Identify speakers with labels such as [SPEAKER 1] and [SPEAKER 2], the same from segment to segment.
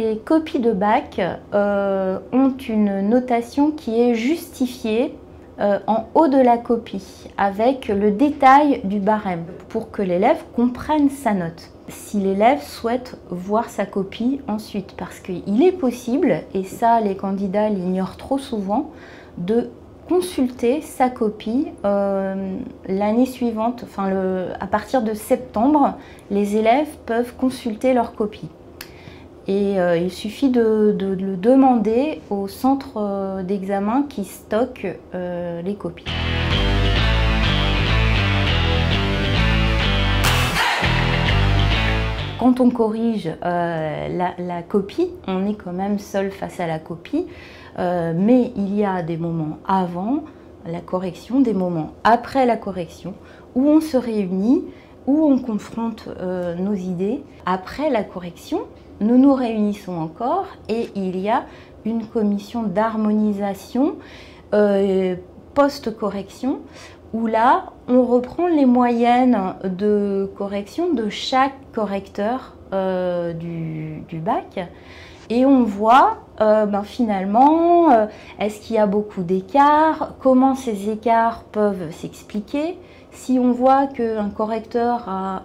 [SPEAKER 1] Les copies de bac ont une notation qui est justifiée en haut de la copie avec le détail du barème pour que l'élève comprenne sa note. Si l'élève souhaite voir sa copie ensuite, parce qu'il est possible, et ça les candidats l'ignorent trop souvent, de consulter sa copie l'année suivante, à partir de septembre, les élèves peuvent consulter leur copie. Et il suffit de le demander au centre d'examen qui stocke les copies. Quand on corrige la copie, on est quand même seul face à la copie, mais il y a des moments avant la correction, des moments après la correction, où on se réunit, où on confronte nos idées. Après la correction, nous nous réunissons encore et il y a une commission d'harmonisation post-correction où là, on reprend les moyennes de correction de chaque correcteur du bac et on voit finalement, est-ce qu'il y a beaucoup d'écarts, comment ces écarts peuvent s'expliquer. Si on voit qu'un correcteur a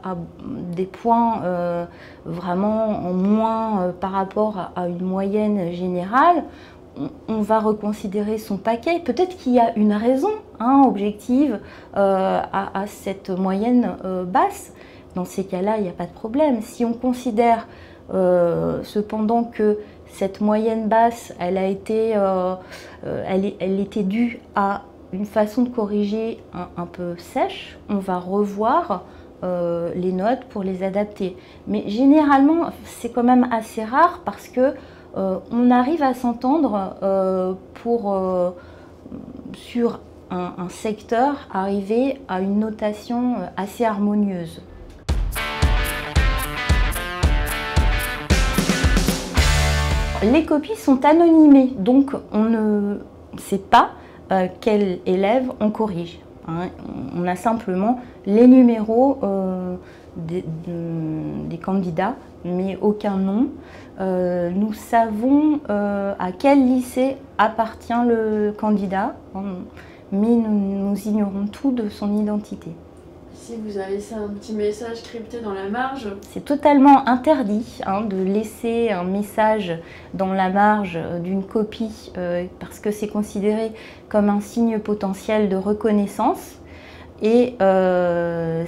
[SPEAKER 1] des points vraiment en moins par rapport à une moyenne générale, on va reconsidérer son paquet. Peut-être qu'il y a une raison objective à cette moyenne basse. Dans ces cas-là, il n'y a pas de problème. Si on considère cependant que cette moyenne basse, elle était due à une façon de corriger un peu sèche, on va revoir les notes pour les adapter. Mais généralement, c'est quand même assez rare parce que on arrive à s'entendre sur un secteur, arriver à une notation assez harmonieuse. Les copies sont anonymées, donc on ne sait pas quel élève on corrige. On a simplement les numéros des candidats, mais aucun nom. Nous savons à quel lycée appartient le candidat, mais nous ignorons tout de son identité.
[SPEAKER 2] Si vous avez laissé un petit message crypté dans la marge.
[SPEAKER 1] C'est totalement interdit de laisser un message dans la marge d'une copie parce que c'est considéré comme un signe potentiel de reconnaissance et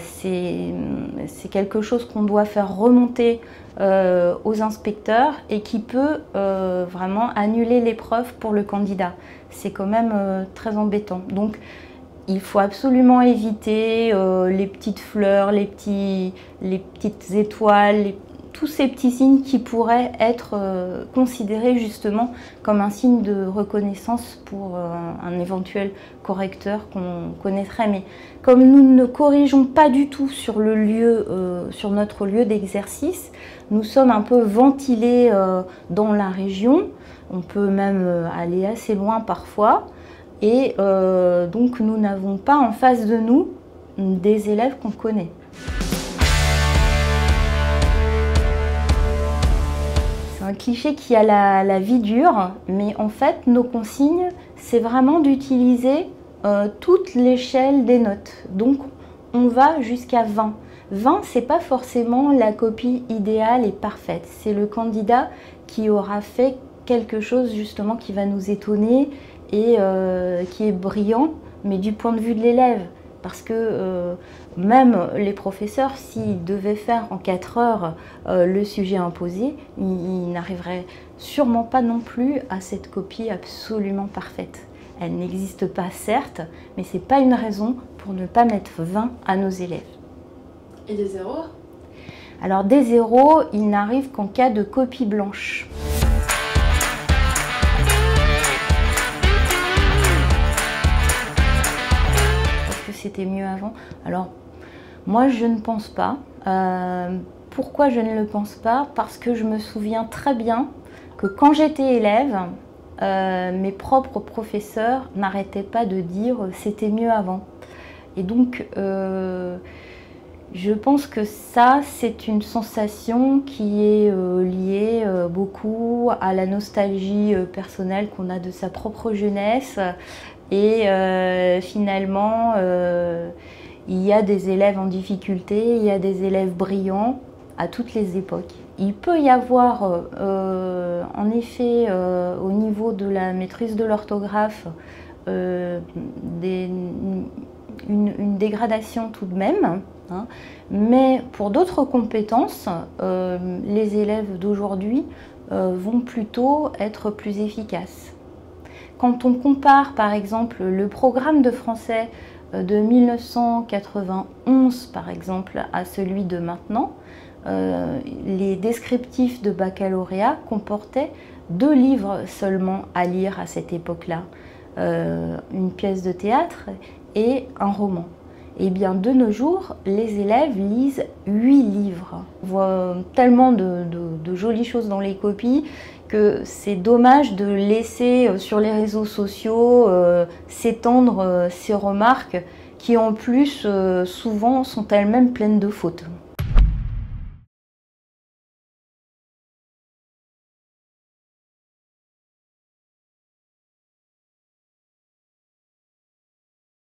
[SPEAKER 1] c'est quelque chose qu'on doit faire remonter aux inspecteurs et qui peut vraiment annuler l'épreuve pour le candidat. C'est quand même très embêtant. Donc, il faut absolument éviter les petites fleurs, les petites étoiles, tous ces petits signes qui pourraient être considérés justement comme un signe de reconnaissance pour un éventuel correcteur qu'on connaîtrait. Mais comme nous ne corrigeons pas du tout sur le lieu, sur notre lieu d'exercice, nous sommes un peu ventilés dans la région. On peut même aller assez loin parfois. Et donc nous n'avons pas en face de nous des élèves qu'on connaît. C'est un cliché qui a la vie dure, mais en fait nos consignes, c'est vraiment d'utiliser toute l'échelle des notes. Donc on va jusqu'à 20. 20, c'est pas forcément la copie idéale et parfaite. C'est le candidat qui aura fait quelque chose justement qui va nous étonner et qui est brillant, mais du point de vue de l'élève. Parce que même les professeurs, s'ils devaient faire en 4 heures le sujet imposé, ils n'arriveraient sûrement pas non plus à cette copie absolument parfaite. Elle n'existe pas certes, mais ce n'est pas une raison pour ne pas mettre 20 à nos élèves.
[SPEAKER 2] Et des zéros?
[SPEAKER 1] Alors des zéros, ils n'arrivent qu'en cas de copie blanche. C'était mieux avant. Alors, moi, je ne pense pas. Pourquoi je ne le pense pas? Parce que je me souviens très bien que quand j'étais élève, mes propres professeurs n'arrêtaient pas de dire « c'était mieux avant ». Et donc, Je pense que ça, c'est une sensation qui est liée beaucoup à la nostalgie personnelle qu'on a de sa propre jeunesse. Et finalement, il y a des élèves en difficulté, il y a des élèves brillants à toutes les époques. Il peut y avoir en effet au niveau de la maîtrise de l'orthographe une dégradation tout de même, hein. Mais pour d'autres compétences, les élèves d'aujourd'hui vont plutôt être plus efficaces. Quand on compare par exemple le programme de français de 1991 par exemple à celui de maintenant, les descriptifs de baccalauréat comportaient 2 livres seulement à lire à cette époque-là, une pièce de théâtre et un roman. Et bien de nos jours, les élèves lisent 8 livres. On voit tellement de jolies choses dans les copies que c'est dommage de laisser sur les réseaux sociaux s'étendre ces remarques qui en plus souvent sont elles-mêmes pleines de fautes.